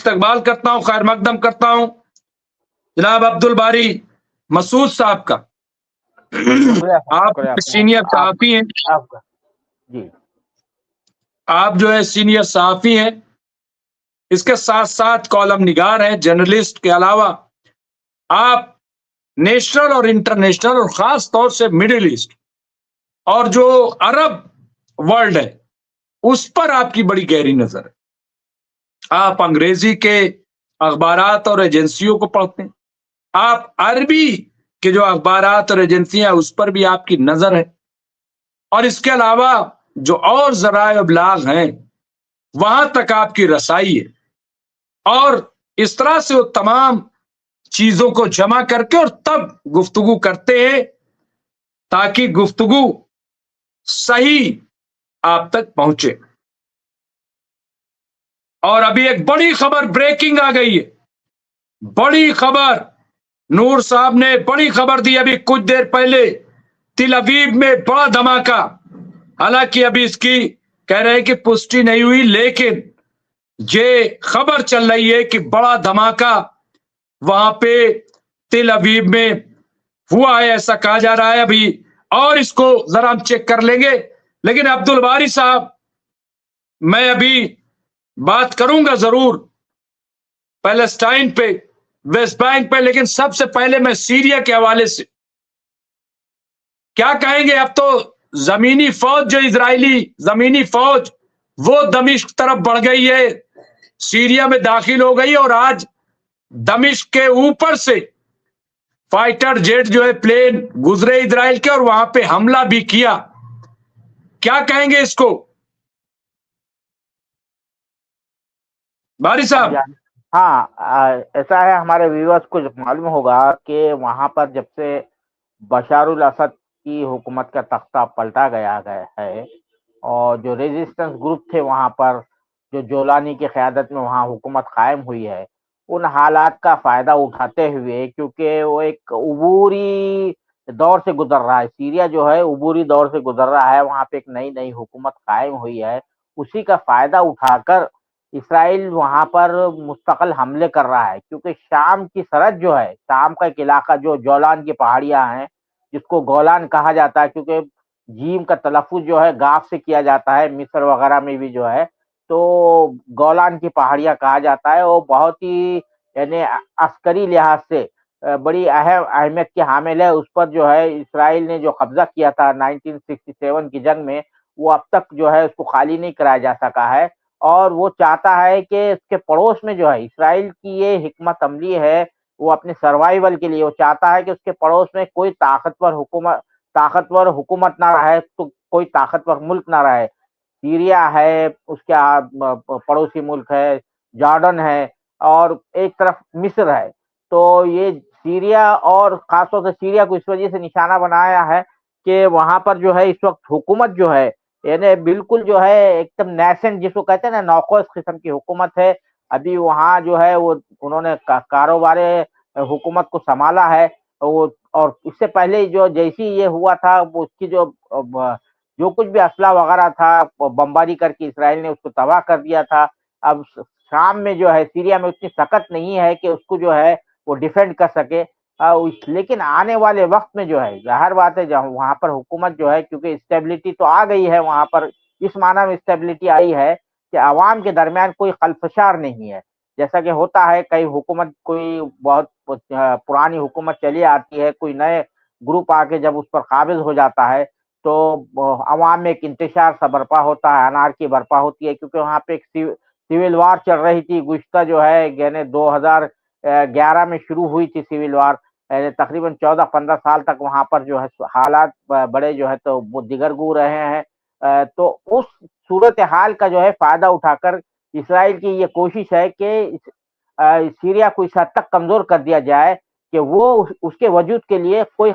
استقبال کرتا ہوں، خیر مقدم کرتا ہوں جناب عبد الباری مسعود صاحب کا. آپ سینئر صحافی ہیں، جی آپ جو ہے سینئر صحافی ہیں، اس کے ساتھ ساتھ کالم نگار ہیں، جرنلسٹ کے علاوہ آپ نیشنل اور انٹرنیشنل اور خاص طور سے مڈل ایسٹ اور جو عرب ورلڈ ہے اس پر آپ کی بڑی گہری نظر ہے. آپ انگریزی کے اخبارات اور ایجنسیوں کو پڑھتے ہیں، آپ عربی کے جو اخبارات اور ایجنسیاں اس پر بھی آپ کی نظر ہے، اور اس کے علاوہ جو اور ذرائع ابلاغ ہیں وہاں تک آپ کی رسائی ہے، اور اس طرح سے وہ تمام چیزوں کو جمع کر کے اور تب گفتگو کرتے ہیں تاکہ گفتگو صحیح آپ تک پہنچے. اور ابھی ایک بڑی خبر بریکنگ آ گئی ہے، بڑی خبر، نور صاحب نے بڑی خبر دی ابھی کچھ دیر پہلے، تل ابیب میں بڑا دھماکہ. حالانکہ ابھی اس کی کہہ رہے ہیں کہ پشٹی نہیں ہوئی، لیکن یہ خبر چل رہی ہے کہ بڑا دھماکہ وہاں پہ تل ابیب میں ہوا ہے، ایسا کہا جا رہا ہے ابھی، اور اس کو ذرا ہم چیک کر لیں گے. لیکن عبد الباری صاحب، میں ابھی بات کروں گا ضرور پیلسٹائن پہ، ویسٹ بینک پہ، لیکن سب سے پہلے میں سیریا کے حوالے سے کیا کہیں گے. اب تو زمینی فوج، جو اسرائیلی زمینی فوج، وہ دمشق طرف بڑھ گئی ہے، سیریا میں داخل ہو گئی، اور آج دمشق کے اوپر سے فائٹر جیٹ جو ہے پلین گزرے اسرائیل کے، اور وہاں پہ حملہ بھی کیا. کیا کہیں گے اس کو باری صاحب؟ ہاں ایسا ہے، ہمارے ویورز کو معلوم ہوگا کہ وہاں پر جب سے بشار الاسد کی حکومت کا تختہ پلٹا گیا ہے اور جو ریزسٹنس گروپ تھے وہاں پر، جو جولانی کی قیادت میں وہاں حکومت قائم ہوئی ہے، ان حالات کا فائدہ اٹھاتے ہوئے، کیونکہ وہ ایک عبوری دور سے گزر رہا ہے، سیریا جو ہے عبوری دور سے گزر رہا ہے، وہاں پہ ایک نئی نئی حکومت قائم ہوئی ہے، اسی کا فائدہ اٹھا کر اسرائیل وہاں پر مستقل حملے کر رہا ہے. کیونکہ شام کی سرحد جو ہے، شام کا ایک علاقہ جو جولان کی پہاڑیاں ہیں، جس کو گولان کہا جاتا ہے، کیونکہ جیم کا تلفظ جو ہے گاف سے کیا جاتا ہے، مصر وغیرہ میں بھی جو ہے تو گولان کی پہاڑیاں کہا جاتا ہے. وہ بہت ہی یعنی عسکری لحاظ سے بڑی اہمیت کی حامل ہے. اس پر جو ہے اسرائیل نے جو قبضہ کیا تھا 1967 کی جنگ میں، وہ اب تک جو ہے اس کو خالی نہیں کرایا جا سکا ہے، اور وہ چاہتا ہے کہ اس کے پڑوس میں جو ہے اسرائیل کی یہ حکمت عملی ہے، وہ اپنے سروائیول کے لیے وہ چاہتا ہے کہ اس کے پڑوس میں کوئی طاقتور حکومت نہ رہے، تو کوئی طاقتور ملک نہ رہے. سیریا ہے، اس کے پڑوسی ملک ہے جارڈن ہے، اور ایک طرف مصر ہے. تو یہ سیریا، اور خاص طور سے سیریا کو اس وجہ سے نشانہ بنایا ہے کہ وہاں پر جو ہے اس وقت حکومت جو ہے یعنی بالکل جو ہے ایک دم نیسنٹ، جس کو کہتے ہیں نا، نوخوش قسم کی حکومت ہے. ابھی وہاں جو ہے وہ انہوں نے کاروبار حکومت کو سنبھالا ہے. اور اس سے پہلے جو جیسی یہ ہوا تھا، اس کی جو کچھ بھی اسلحہ وغیرہ تھا، بمباری کر کے اسرائیل نے اس کو تباہ کر دیا تھا. اب شام میں جو ہے، سیریا میں اتنی طاقت نہیں ہے کہ اس کو جو ہے وہ ڈیفینڈ کر سکے. لیکن آنے والے وقت میں جو ہے ظاہر بات ہے، وہاں پر حکومت جو ہے، کیونکہ اسٹیبلٹی تو آ گئی ہے وہاں پر، اس معنی میں اسٹیبلٹی آئی ہے کہ عوام کے درمیان کوئی خلفشار نہیں ہے. جیسا کہ ہوتا ہے کئی حکومت، کوئی بہت پرانی حکومت چلی آتی ہے، کوئی نئے گروپ آ کے جب اس پر قابض ہو جاتا ہے تو عوام میں ایک انتشار سا برپا ہوتا ہے، انارکی برپا ہوتی ہے. کیونکہ وہاں پہ ایک سیول وار چل رہی تھی گزشتہ جو ہے یعنی 2011 میں شروع ہوئی تھی سیول وار، تقریباً 14-15 سال تک وہاں پر جو ہے حالات بڑے جو ہے تو وہ دیگر رہے ہیں. تو اس صورتحال کا جو ہے فائدہ اٹھا کر اسرائیل کی یہ کوشش ہے کہ سیریا کو اس حد تک کمزور کر دیا جائے کہ وہ اس کے وجود کے لیے کوئی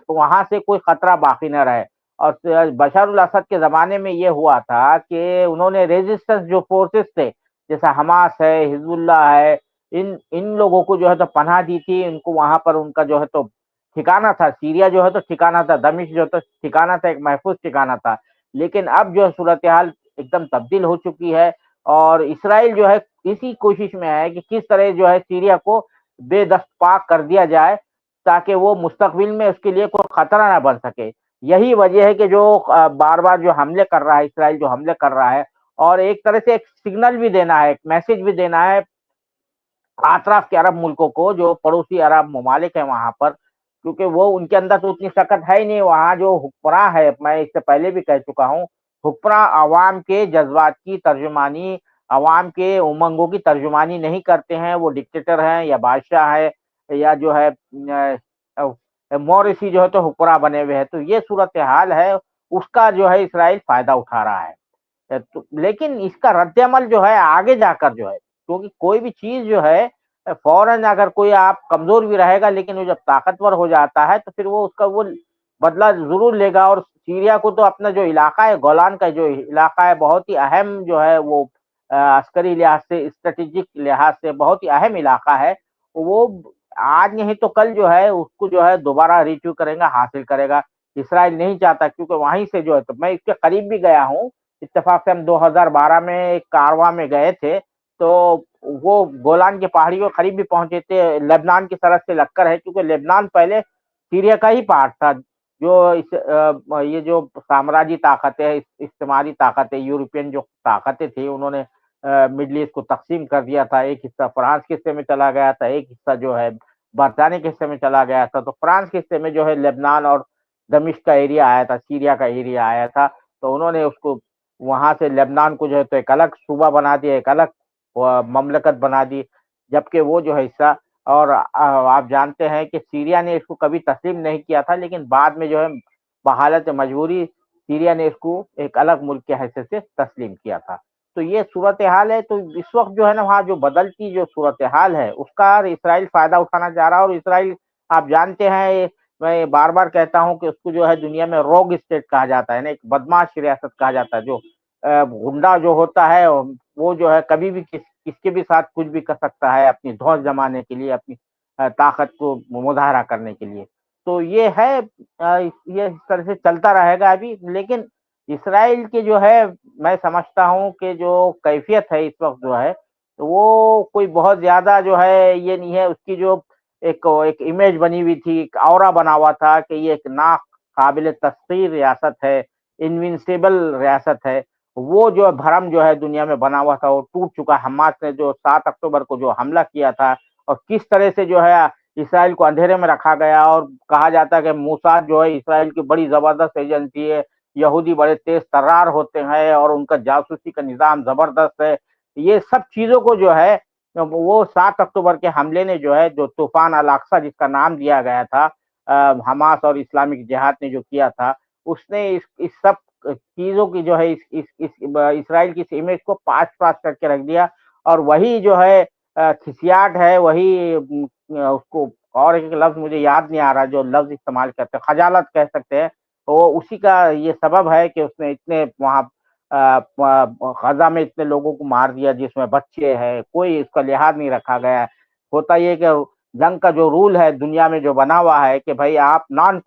وہاں سے کوئی خطرہ باقی نہ رہے. اور بشار الاسد کے زمانے میں یہ ہوا تھا کہ انہوں نے ریزسٹنس جو فورسز تھے، جیسا حماس ہے، حزب اللہ ہے، ان لوگوں کو جو ہے تو پناہ دی تھی. ان کو وہاں پر ان کا جو ہے تو ٹھکانہ تھا، سیریا جو ہے تو ٹھکانہ تھا، دمشق جو ہے تو ٹھکانہ تھا، ایک محفوظ ٹھکانہ تھا. لیکن اب جو صورتحال ایک دم تبدیل ہو چکی ہے، اور اسرائیل جو ہے اسی کوشش میں ہے کہ کس طرح جو ہے سیریا کو بے دست پاک کر دیا جائے تاکہ وہ مستقبل میں اس کے لیے کوئی خطرہ نہ بن سکے. یہی وجہ ہے کہ جو بار بار جو حملے کر رہا ہے اسرائیل، جو حملے کر رہا ہے، اور ایک طرح سے ایک سگنل بھی دینا ہے، ایک میسج بھی دینا ہے اطراف کے عرب ملکوں کو، جو پڑوسی عرب ممالک ہیں وہاں پر، کیونکہ وہ ان کے اندر تو اتنی طاقت ہے ہی نہیں. وہاں جو حکمراں ہے، میں اس سے پہلے بھی کہہ چکا ہوں، حکمراں عوام کے جذبات کی ترجمانی، عوام کے امنگوں کی ترجمانی نہیں کرتے ہیں. وہ ڈکٹیٹر ہیں یا بادشاہ ہے یا جو ہے موریسی جو ہے تو حکمراں بنے ہوئے ہیں. تو یہ صورتحال ہے، اس کا جو ہے اسرائیل فائدہ اٹھا رہا ہے. لیکن اس کا رد عمل جو ہے آگے جا کر جو ہے، کیونکہ کوئی بھی چیز جو ہے فوراً اگر کوئی آپ کمزور بھی رہے گا لیکن وہ جب طاقتور ہو جاتا ہے تو پھر وہ اس کا وہ بدلہ ضرور لے گا. اور سیریا کو تو اپنا جو علاقہ ہے، گولان کا جو علاقہ ہے، بہت ہی اہم جو ہے وہ عسکری لحاظ سے، اسٹریٹجک لحاظ سے بہت ہی اہم علاقہ ہے. وہ آج نہیں تو کل جو ہے اس کو جو ہے دوبارہ ریچو کرے گا، حاصل کرے گا. اسرائیل نہیں چاہتا، کیونکہ وہیں سے جو ہے، تو میں اس کے قریب بھی گیا ہوں. اتفاق سے ہم 2012 میں ایک کارواں میں گئے تھے، تو وہ گولان کے پہاڑیوں کے قریب بھی پہنچے تھے. لبنان کی سرحد سے لگ کر ہے، کیونکہ لبنان پہلے سیریا کا ہی پارٹ تھا. یہ جو سامراجی طاقتیں، استعماری طاقتیں، یورپین جو طاقتیں تھیں، انہوں نے مڈل ایسٹ کو تقسیم کر دیا تھا. ایک حصہ فرانس کے حصے میں چلا گیا تھا، ایک حصہ جو ہے برطانیہ کے حصے میں چلا گیا تھا. تو فرانس کے حصے میں جو ہے لبنان اور دمشق کا ایریا آیا تھا، سیریا کا ایریا آیا تھا. تو انہوں نے اس کو وہاں سے لبنان کو جو ہے تو ایک الگ صوبہ بنا دیا، ایک الگ مملکت بنا دی. جبکہ وہ جو ہے حصہ، اور آپ جانتے ہیں کہ سیریا نے اس کو کبھی تسلیم نہیں کیا تھا، لیکن بعد میں جو ہے بحالت مجبوری سیریا نے اس کو ایک الگ ملک کے حیثیت سے تسلیم کیا تھا. تو یہ صورتحال ہے. تو اس وقت جو ہے نا وہاں جو بدلتی جو صورتحال ہے اس کا اسرائیل فائدہ اٹھانا چاہ رہا ہے. اور اسرائیل آپ جانتے ہیں، میں بار بار کہتا ہوں کہ اس کو جو ہے دنیا میں روگ اسٹیٹ کہا جاتا ہے نا، ایک بدماش ریاست کہا جاتا ہے. جو گنڈا جو ہوتا ہے وہ جو ہے کبھی بھی کس کے بھی ساتھ کچھ بھی کر سکتا ہے، اپنی دھوس جمانے کے لیے، اپنی طاقت کو مظاہرہ کرنے کے لیے. تو یہ ہے، یہ اس طرح سے چلتا رہے گا ابھی. لیکن اسرائیل کے جو ہے، میں سمجھتا ہوں کہ جو کیفیت ہے اس وقت جو ہے وہ کوئی بہت زیادہ جو ہے یہ نہیں ہے. اس کی جو ایک امیج بنی ہوئی تھی، ایک اورا بنا ہوا تھا کہ یہ ایک ناقابل تسخیر ریاست ہے، انوینسیبل ریاست ہے. وہ جو بھرم جو ہے دنیا میں بنا ہوا تھا وہ ٹوٹ چکا. حماس نے جو 7 اکتوبر کو جو حملہ کیا تھا، اور کس طرح سے جو ہے اسرائیل کو اندھیرے میں رکھا گیا، اور کہا جاتا ہے کہ موساد جو ہے اسرائیل کی بڑی زبردست ایجنسی ہے، یہودی بڑے تیز ترار ہوتے ہیں اور ان کا جاسوسی کا نظام زبردست ہے. یہ سب چیزوں کو جو ہے وہ 7 اکتوبر کے حملے نے جو ہے، جو طوفان الاقصی جس کا نام دیا گیا تھا، حماس اور اسلامک جہاد نے جو کیا تھا، اس نے اس سب چیزوں کی جو ہے اسرائیل کی اس امیج کو پاس پاس کر کے رکھ دیا. اور وہی جو ہے کھسیاٹ ہے، وہی اس کو، اور ایک لفظ مجھے یاد نہیں آ رہا جو لفظ استعمال کرتے ہیں، خجالت کہہ سکتے ہیں. وہ اسی کا یہ سبب ہے کہ اس نے اتنے وہاں غزہ میں اتنے لوگوں کو مار دیا، جس میں بچے ہیں، کوئی اس کا لحاظ نہیں رکھا گیا. ہوتا یہ کہ جنگ کا جو رول ہے دنیا میں جو بنا ہوا ہے کہ بھائی آپ نان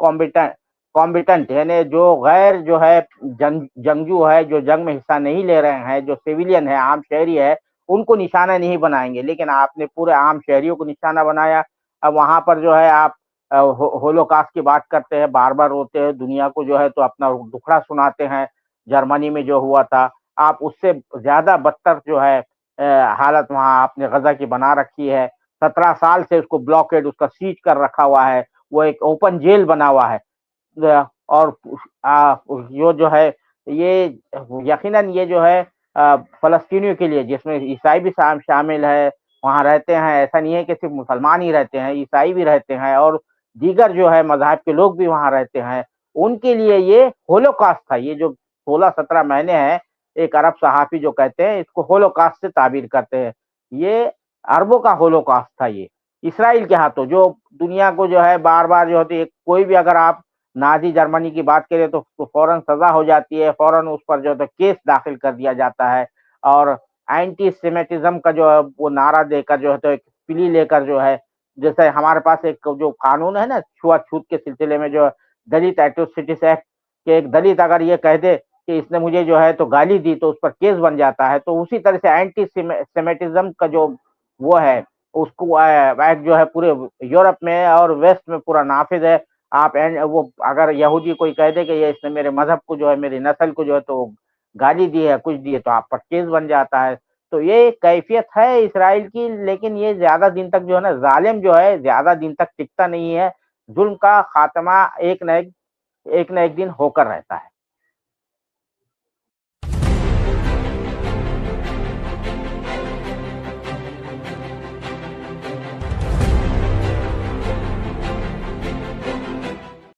کمبیٹنٹ یعنی جو غیر جو ہے جنگجو ہے، جو جنگ میں حصہ نہیں لے رہے ہیں، جو سیویلین ہے، عام شہری ہے، ان کو نشانہ نہیں بنائیں گے. لیکن آپ نے پورے عام شہریوں کو نشانہ بنایا. اب وہاں پر جو ہے آپ ہولوکاسٹ کی بات کرتے ہیں، بار بار روتے ہیں، دنیا کو جو ہے تو اپنا دکھڑا سناتے ہیں. جرمنی میں جو ہوا تھا، آپ اس سے زیادہ بدتر جو ہے حالت وہاں آپ نے غزہ کی بنا رکھی ہے. 17 سال سے اس کو بلاکیڈ، اس کا سیج کر رکھا ہوا ہے. وہ ایک اوپن جیل بنا ہوا ہے. اور یہ جو ہے یہ یقیناً یہ جو ہے فلسطینیوں کے لیے، جس میں عیسائی بھی شامل ہے، وہاں رہتے ہیں. ایسا نہیں ہے کہ صرف مسلمان ہی رہتے ہیں، عیسائی بھی رہتے ہیں، اور دیگر جو ہے مذاہب کے لوگ بھی وہاں رہتے ہیں. ان کے لیے یہ ہولوکاسٹ تھا. یہ جو 16-17 مہینے ہیں، ایک عرب صحافی جو کہتے ہیں اس کو ہولوکاسٹ سے تعبیر کرتے ہیں. یہ عربوں کا ہولوکاسٹ تھا. یہ اسرائیل کے ہاتھوں جو دنیا کو جو ہے بار بار جو ہوتی ہے، کوئی بھی اگر آپ نازی جرمنی کی بات کریں تو فوراً سزا ہو جاتی ہے، فوراً اس پر جو ہے کیس داخل کر دیا جاتا ہے. اور اینٹی سیمیٹزم کا جو ہے وہ نعرہ دے کر جو ہے تو ایک پلی لے کر جو ہے، جیسے ہمارے پاس ایک جو قانون ہے نا چھوت چھوت کے سلسلے میں، جو دلت ایٹروسٹیز ایکٹ، کہ ایک دلت اگر یہ کہہ دے کہ اس نے مجھے جو ہے تو گالی دی تو اس پر کیس بن جاتا ہے، تو اسی طرح سے اینٹی سیمیٹزم کا جو وہ ہے اس کو ایک جو ہے پورے یورپ میں اور ویسٹ میں پورا نافذ ہے۔ آپ وہ اگر یہودی کوئی کہہ دے کہ یہ اس نے میرے مذہب کو جو ہے میری نسل کو جو ہے تو گالی دی ہے کچھ دی ہے تو آپ پر کیس بن جاتا ہے۔ تو یہ کیفیت ہے اسرائیل کی، لیکن یہ زیادہ دن تک جو ہے نا ظالم جو ہے زیادہ دن تک ٹکتا نہیں ہے، ظلم کا خاتمہ ایک نہ ایک دن ہو کر رہتا ہے۔